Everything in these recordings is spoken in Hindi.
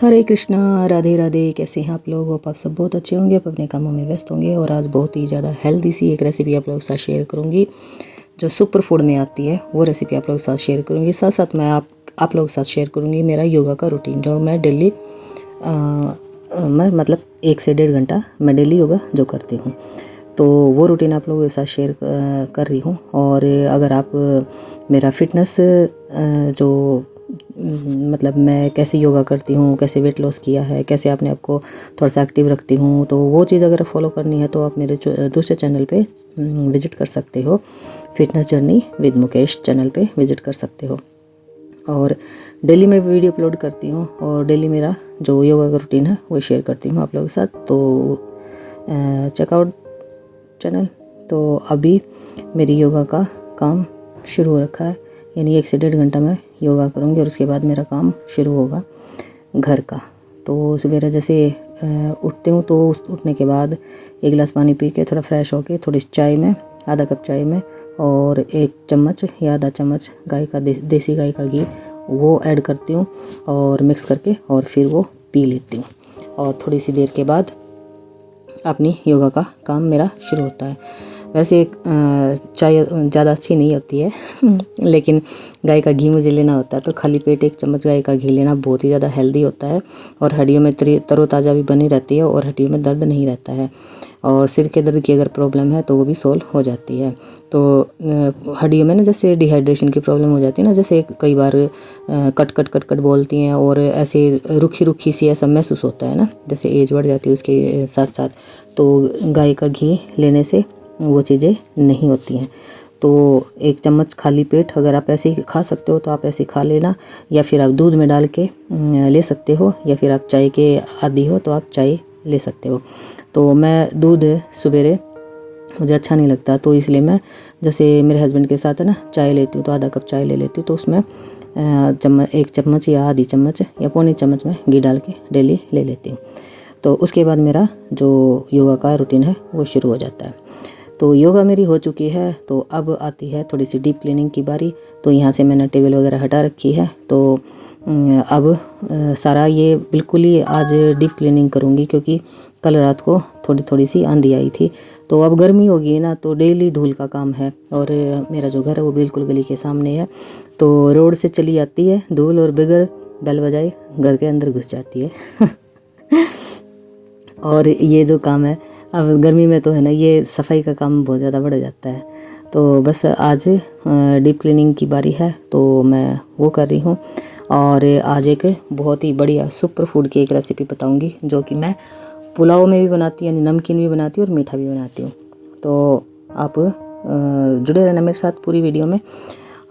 हरे कृष्णा, राधे राधे। कैसे हैं आप लोग? होप आप सब बहुत अच्छे होंगे, आप अपने कामों में व्यस्त होंगे। और आज बहुत ही ज़्यादा हेल्दी सी एक रेसिपी आप लोगों के साथ शेयर करूंगी जो सुपर फूड में आती है। वो रेसिपी आप लोगों के साथ शेयर करूंगी। साथ साथ मैं आप लोगों के साथ शेयर करूंगी मेरा योगा का रूटीन जो मैं डेली मैं मतलब 1 से 1.5 घंटा मैं डेली योगा जो करती हूँ, तो वो रूटीन आप लोगों के साथ शेयर कर रही हूँ। और अगर आप मेरा फिटनेस जो मतलब मैं कैसे योगा करती हूँ, कैसे वेट लॉस किया है, कैसे अपने आप को थोड़ा सा एक्टिव रखती हूँ, तो वो चीज़ अगर फॉलो करनी है तो आप मेरे दूसरे चैनल पे विज़िट कर सकते हो। Fitness journey with Mukesh channel पे विज़िट कर सकते हो। और डेली मैं वीडियो अपलोड करती हूँ और डेली मेरा जो योगा का रूटीन है वो शेयर करती हूँ आप लोगों के साथ, तो चेकआउट चैनल। तो अभी मेरी योगा का काम शुरू हो रखा है, यानी 1 से 1.5 घंटा मैं योगा करूँगी और उसके बाद मेरा काम शुरू होगा घर का। तो सवेरे जैसे उठती हूँ तो उठने के बाद 1 गिलास पानी पी के थोड़ा फ्रेश होके थोड़ी चाय में, आधा कप चाय में और 1 चम्मच या आधा चम्मच गाय का देसी गाय का घी वो ऐड करती हूँ और मिक्स करके और फिर वो पी लेती हूँ। और थोड़ी सी देर के बाद अपनी योगा का काम मेरा शुरू होता है। वैसे चाय ज़्यादा अच्छी नहीं होती है लेकिन गाय का घी मुझे लेना होता है, तो खाली पेट 1 चम्मच गाय का घी लेना बहुत ही ज़्यादा हेल्दी होता है और हड्डियों में तरोताज़ा भी बनी रहती है और हड्डियों में दर्द नहीं रहता है। और सिर के दर्द की अगर प्रॉब्लम है तो वो भी सॉल्व हो जाती है। तो हड्डियों में ना जैसे डिहाइड्रेशन की प्रॉब्लम हो जाती है ना, जैसे कई बार कट कट कट कट बोलती हैं और ऐसे रुखी रुखी सी ऐसा महसूस होता है ना, जैसे एज बढ़ जाती है उसके साथ साथ, तो गाय का घी लेने से वो चीज़ें नहीं होती हैं। तो 1 चम्मच खाली पेट अगर आप ऐसे ही खा सकते हो तो आप ऐसे खा लेना, या फिर आप दूध में डाल के ले सकते हो, या फिर आप चाय के आदी हो तो आप चाय ले सकते हो। तो मैं दूध सवेरे मुझे अच्छा नहीं लगता, तो इसलिए मैं जैसे मेरे हस्बैंड के साथ है ना चाय लेती हूँ तो आधा कप चाय ले लेती हूँ, तो उसमें 1 चम्मच या आधी चम्मच या पौनी चम्मच में घी डाल के डेली ले लेती हूँ। तो उसके बाद मेरा जो योगा का रूटीन है वो शुरू हो जाता है। तो योगा मेरी हो चुकी है, तो अब आती है थोड़ी सी डीप क्लीनिंग की बारी। तो यहाँ से मैंने टेबल वगैरह हटा रखी है, तो अब सारा ये बिल्कुल ही आज डीप क्लीनिंग करूँगी, क्योंकि कल रात को थोड़ी थोड़ी सी आंधी आई थी। तो अब गर्मी होगी ना, तो डेली धूल का काम है। और मेरा जो घर है वो बिल्कुल गली के सामने है, तो रोड से चली आती है धूल और बगैर बेल बजाए घर के अंदर घुस जाती है और ये जो काम है अब गर्मी में तो है ना, ये सफाई का काम बहुत ज़्यादा बढ़ जाता है। तो बस आज डीप क्लीनिंग की बारी है, तो मैं वो कर रही हूँ। और आज एक बहुत ही बढ़िया सुपर फूड की एक रेसिपी बताऊँगी जो कि मैं पुलाव में भी बनाती हूँ, यानी नमकीन भी बनाती हूँ और मीठा भी बनाती हूँ। तो आप जुड़े रहना मेरे साथ पूरी वीडियो में।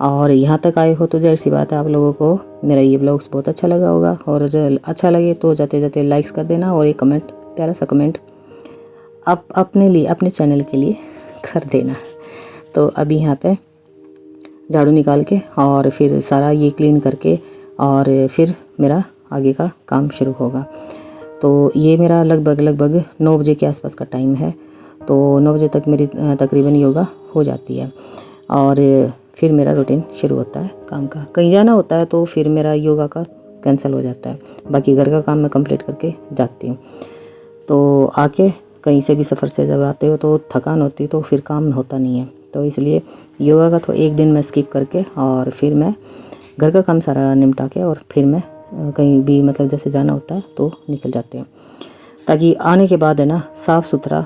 और यहाँ तक आए हो तो जाहिर सी बात है आप लोगों को मेरा ये ब्लॉग्स बहुत अच्छा लगा होगा, और जो अच्छा लगे तो जाते जाते लाइक्स कर देना और एक कमेंट, प्यारा सा कमेंट आप अपने लिए, अपने चैनल के लिए कर देना। तो अभी यहाँ पे झाड़ू निकाल के और फिर सारा ये क्लीन करके और फिर मेरा आगे का काम शुरू होगा। तो ये मेरा लगभग 9 बजे के आसपास का टाइम है, तो 9 बजे तक मेरी तकरीबन योगा हो जाती है और फिर मेरा रूटीन शुरू होता है काम का। कहीं जाना होता है तो फिर मेरा योगा का कैंसिल हो जाता है, बाकी घर का काम मैं कंप्लीट करके जाती हूँ। तो आके कहीं से भी सफ़र से जब आते हो तो थकान होती है, तो फिर काम होता नहीं है। तो इसलिए योगा का तो एक दिन मैं स्किप करके और फिर मैं घर का काम सारा निपटा के और फिर मैं कहीं भी मतलब जैसे जाना होता है तो निकल जाते हैं, ताकि आने के बाद है ना साफ़ सुथरा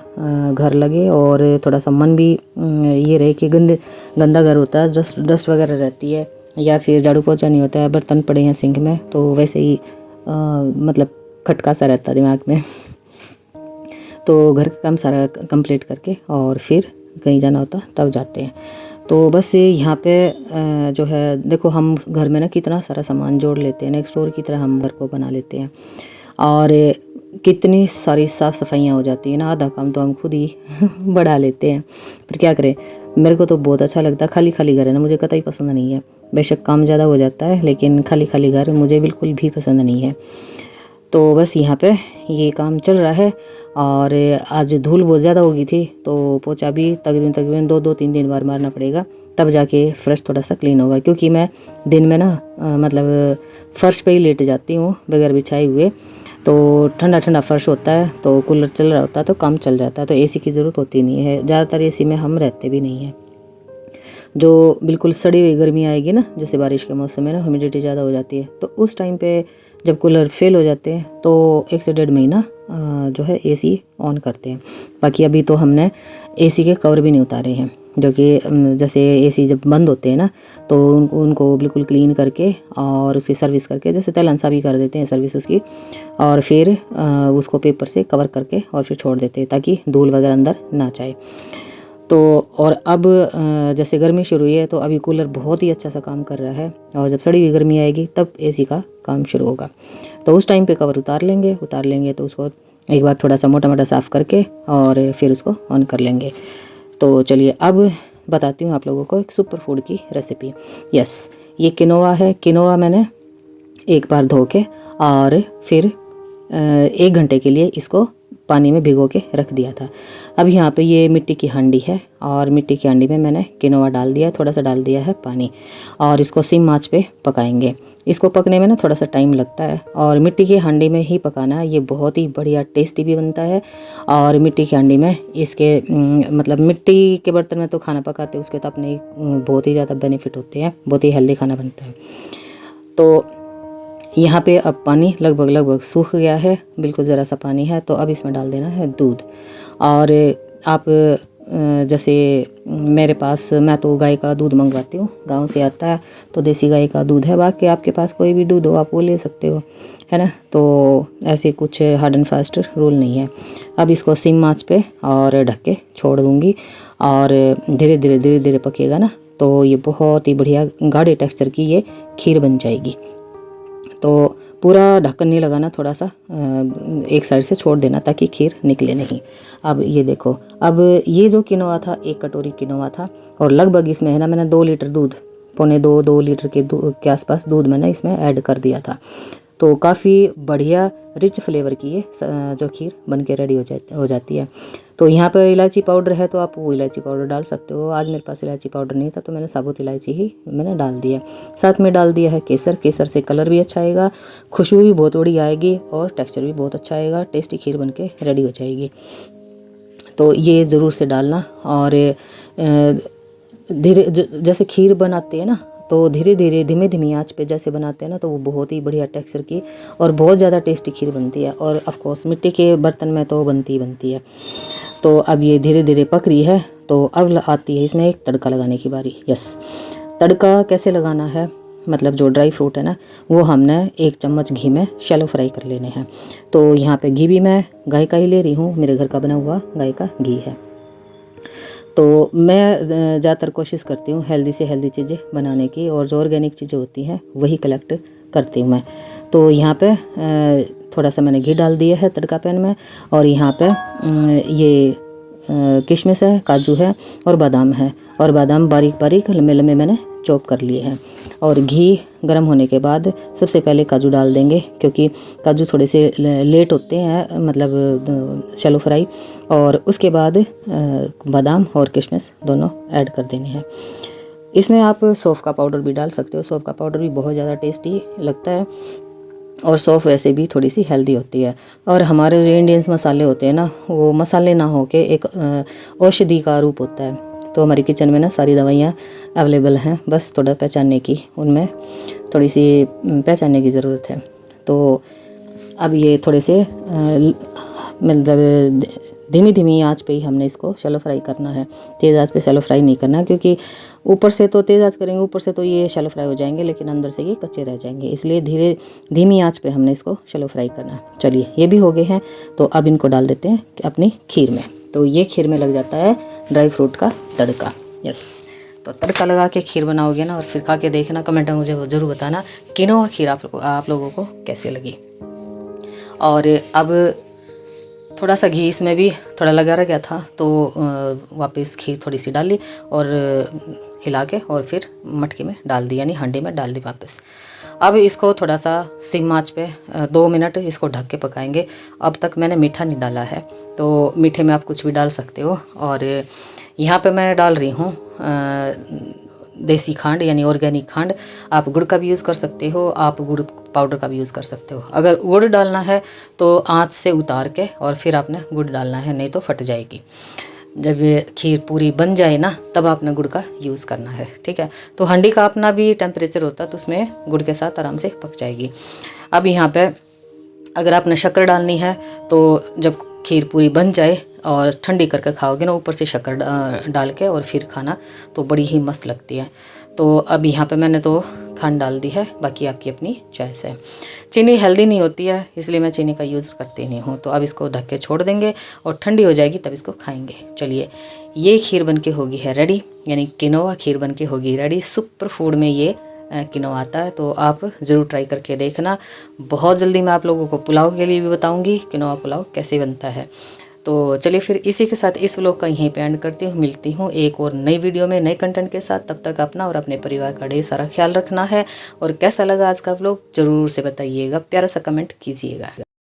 घर लगे और थोड़ा सा मन भी ये रहे कि गंदा घर होता है, डस्ट वगैरह रहती है, या फिर झाड़ू पोछा नहीं होता है, बर्तन पड़े हैं सिंक में, तो वैसे ही मतलब खटका सा रहता है दिमाग में तो घर का काम सारा कंप्लीट करके और फिर कहीं जाना होता तब जाते हैं। तो बस यहाँ पे जो है देखो, हम घर में ना कितना सारा सामान जोड़ लेते हैं ना, एक स्टोर की तरह हम घर को बना लेते हैं और कितनी सारी साफ़ सफाइयाँ हो जाती है ना, आधा काम तो हम खुद ही बढ़ा लेते हैं। फिर क्या करें, मेरे को तो बहुत अच्छा लगता है। खाली खाली घर है ना मुझे कतई पसंद नहीं है, बेशक काम ज़्यादा हो जाता है लेकिन खाली खाली घर मुझे बिल्कुल भी पसंद नहीं है। तो बस यहाँ पे ये काम चल रहा है। और आज धूल बहुत ज़्यादा हो गई थी तो पोछा भी तकरीबन 2-3 दिन बार मारना पड़ेगा, तब जाके फ़र्श थोड़ा सा क्लीन होगा। क्योंकि मैं दिन में ना मतलब फ़र्श पे ही लेट जाती हूँ बगैर बिछाए हुए, तो ठंडा फर्श होता है तो कूलर चल रहा होता है तो काम चल जाता है, तो एसी की ज़रूरत होती नहीं है। ज़्यादातर एसी में हम रहते भी नहीं हैं। जो बिल्कुल सड़ी हुई गर्मी आएगी ना, जैसे बारिश के मौसम में ना ह्यूमिडिटी ज़्यादा हो जाती है, तो उस टाइम पे जब कूलर फेल हो जाते हैं तो 1 से 1.5 महीना जो है एसी ऑन करते हैं। बाकी अभी तो हमने एसी के कवर भी नहीं उतारे हैं, जो कि जैसे एसी जब बंद होते हैं ना तो उनको बिल्कुल क्लीन करके और उसकी सर्विस करके, जैसे तलनसा भी कर देते हैं सर्विस उसकी, और फिर उसको पेपर से कवर करके और फिर छोड़ देते हैं ताकि धूल वगैरह अंदर ना जाए। तो और अब जैसे गर्मी शुरू हुई है तो अभी कूलर बहुत ही अच्छा सा काम कर रहा है, और जब सड़ी हुई गर्मी आएगी तब एसी का काम शुरू होगा। तो उस टाइम पे कवर उतार लेंगे तो उसको एक बार थोड़ा सा मोटा साफ़ करके और फिर उसको ऑन कर लेंगे। तो चलिए अब बताती हूँ आप लोगों को एक सुपर फूड की रेसिपी। यस, ये किनोवा है। किनोवा मैंने एक बार धो के और फिर 1 घंटे के लिए इसको पानी में भिगो के रख दिया था। अब यहाँ पे ये मिट्टी की हांडी है और मिट्टी की हांडी में मैंने किनोवा डाल दिया है, थोड़ा सा डाल दिया है पानी, और इसको सिम आंच पे पकाएंगे। इसको पकने में ना थोड़ा सा टाइम लगता है और मिट्टी की हांडी में ही पकाना है। ये बहुत ही बढ़िया टेस्टी भी बनता है। और मिट्टी की हांडी में इसके मतलब मिट्टी के बर्तन में तो खाना पकाते हैं उसके तो अपने बहुत ही ज़्यादा बेनिफिट होते हैं, बहुत ही हेल्दी खाना बनता है। तो यहाँ पे अब पानी लगभग सूख गया है, बिल्कुल ज़रा सा पानी है। तो अब इसमें डाल देना है दूध। और आप जैसे मेरे पास, मैं तो गाय का दूध मंगवाती हूँ, गांव से आता है तो देसी गाय का दूध है। बाकी आपके पास कोई भी दूध हो आप वो ले सकते हो, है ना। तो ऐसे कुछ हार्ड एंड फास्ट रूल नहीं है। अब इसको सिम आंच पे और ढक के छोड़ दूँगी और धीरे धीरे पकेगा ना तो ये बहुत ही बढ़िया गाढ़े टेक्सचर की ये खीर बन जाएगी। तो पूरा ढक्कन नहीं लगाना, थोड़ा सा एक साइड से छोड़ देना ताकि खीर निकले नहीं। अब ये देखो, अब ये जो किनोवा था 1 कटोरी किनोवा था और लगभग इसमें है ना मैंने 2 लीटर दूध, 2 लीटर के आसपास दूध मैंने इसमें ऐड कर दिया था। तो काफ़ी बढ़िया रिच फ्लेवर की ये जो खीर बन के रेडी हो जाती है। तो यहाँ पर इलायची पाउडर है तो आप वो इलायची पाउडर डाल सकते हो। आज मेरे पास इलायची पाउडर नहीं था तो मैंने साबुत इलायची ही मैंने डाल दिया। साथ में डाल दिया है केसर। केसर से कलर भी अच्छा आएगा, खुशबू भी बहुत बड़ी आएगी और टेक्सचर भी बहुत अच्छा आएगा। टेस्टी खीर बन के रेडी हो जाएगी। तो ये ज़रूर से डालना। और जैसे खीर बनाते हैं ना तो धीमी आंच पे जैसे बनाते हैं ना तो वो बहुत ही बढ़िया टेक्सचर की और बहुत ज़्यादा टेस्टी खीर बनती है। और ऑफ कोर्स मिट्टी के बर्तन में तो बनती है। तो अब ये धीरे पक रही है। तो अब आती है इसमें एक तड़का लगाने की बारी। यस, तड़का कैसे लगाना है, मतलब जो ड्राई फ्रूट है ना वो हमने 1 चम्मच घी में शैलो फ्राई कर लेने हैं। तो यहाँ पे घी भी मैं गाय का ही ले रही हूँ, मेरे घर का बना हुआ गाय का घी है। तो मैं ज़्यादातर कोशिश करती हूँ हेल्दी से हेल्दी चीज़ें बनाने की, और जो ऑर्गेनिक चीज़ें होती हैं वही कलेक्ट करती हूँ मैं। तो यहाँ पे थोड़ा सा मैंने घी डाल दिया है तड़का पैन में, और यहाँ पे ये किशमिश है, काजू है और बादाम है, और बादाम बारीक लम्बे मैंने चॉप कर लिए हैं। और घी गर्म होने के बाद सबसे पहले काजू डाल देंगे, क्योंकि काजू थोड़े से लेट होते हैं, मतलब शैलो फ्राई। और उसके बाद बादाम और किशमिश दोनों ऐड कर देने हैं। इसमें आप सौंफ का पाउडर भी डाल सकते हो। सौंफ का पाउडर भी बहुत ज़्यादा टेस्टी लगता है, और सौंफ वैसे भी थोड़ी सी हेल्दी होती है। और हमारे जो इंडियंस मसाले होते हैं ना, वो मसाले ना हो के एक औषधि का रूप होता है। तो हमारी किचन में ना सारी दवाइयाँ अवेलेबल हैं, बस थोड़ा पहचानने की, उनमें थोड़ी सी पहचानने की ज़रूरत है। तो अब ये थोड़े से मतलब धीमी आंच पे ही हमने इसको शैलो फ्राई करना है। तेज़ आंच पे शैलो फ्राई नहीं करना, क्योंकि ऊपर से तो तेज़ आंच करेंगे, ऊपर से तो ये शैलो फ्राई हो जाएंगे, लेकिन अंदर से ये कच्चे रह जाएंगे। इसलिए धीमी आंच पे हमने इसको शैलो फ्राई करना है। चलिए, ये भी हो गए हैं, तो अब इनको डाल देते हैं अपनी खीर में। तो ये खीर में लग जाता है ड्राई फ्रूट का तड़का। यस, तो तड़का लगा के खीर बनाओगे ना और फिर खा के देखना, कमेंट में मुझे ज़रूर बताना किनोवा खीर आप लोगों को कैसी लगी। और अब थोड़ा सा घी इसमें भी थोड़ा लगा रह गया था, तो वापस खीर थोड़ी सी डाली और हिला के और फिर मटके में डाल दी, यानी हांडी में डाल दी वापस। अब इसको थोड़ा सा सिम आंच पे 2 मिनट इसको ढक के पकाएंगे। अब तक मैंने मीठा नहीं डाला है, तो मीठे में आप कुछ भी डाल सकते हो। और यहाँ पे मैं डाल रही हूँ देसी खांड यानी ऑर्गेनिक खांड। आप गुड़ का भी यूज़ कर सकते हो, आप गुड़ पाउडर का भी यूज़ कर सकते हो। अगर गुड़ डालना है तो आँच से उतार के और फिर आपने गुड़ डालना है, नहीं तो फट जाएगी। जब ये खीर पूरी बन जाए ना, तब आपने गुड़ का यूज़ करना है, ठीक है। तो हांडी का अपना भी टेम्परेचर होता है, तो उसमें गुड़ के साथ आराम से पक जाएगी। अब यहाँ पे अगर आपने शक्कर डालनी है तो जब खीर पूरी बन जाए और ठंडी करके खाओगे ना, ऊपर से शक्कर डाल के और फिर खाना, तो बड़ी ही मस्त लगती है। तो अब यहाँ पे मैंने तो खंड डाल दी है, बाकी आपकी अपनी चॉइस है। चीनी हेल्दी नहीं होती है, इसलिए मैं चीनी का यूज़ करती नहीं हूँ। तो अब इसको ढक के छोड़ देंगे और ठंडी हो जाएगी तब इसको खाएंगे। चलिए, ये खीर बन के होगी है रेडी, यानी किनोआ खीर बन के होगी रेडी। सुपर फूड में ये किनोआ आता है, तो आप ज़रूर ट्राई करके देखना। बहुत जल्दी मैं आप लोगों को पुलाव के लिए भी बताऊँगी किनोआ पुलाव कैसे बनता है। तो चलिए फिर इसी के साथ इस व्लॉग का यहीं पे एंड करती हूँ। मिलती हूँ एक और नई वीडियो में नए कंटेंट के साथ। तब तक अपना और अपने परिवार का ढेर सारा ख्याल रखना है। और कैसा लगा आज का व्लॉग ज़रूर से बताइएगा, प्यारा सा कमेंट कीजिएगा।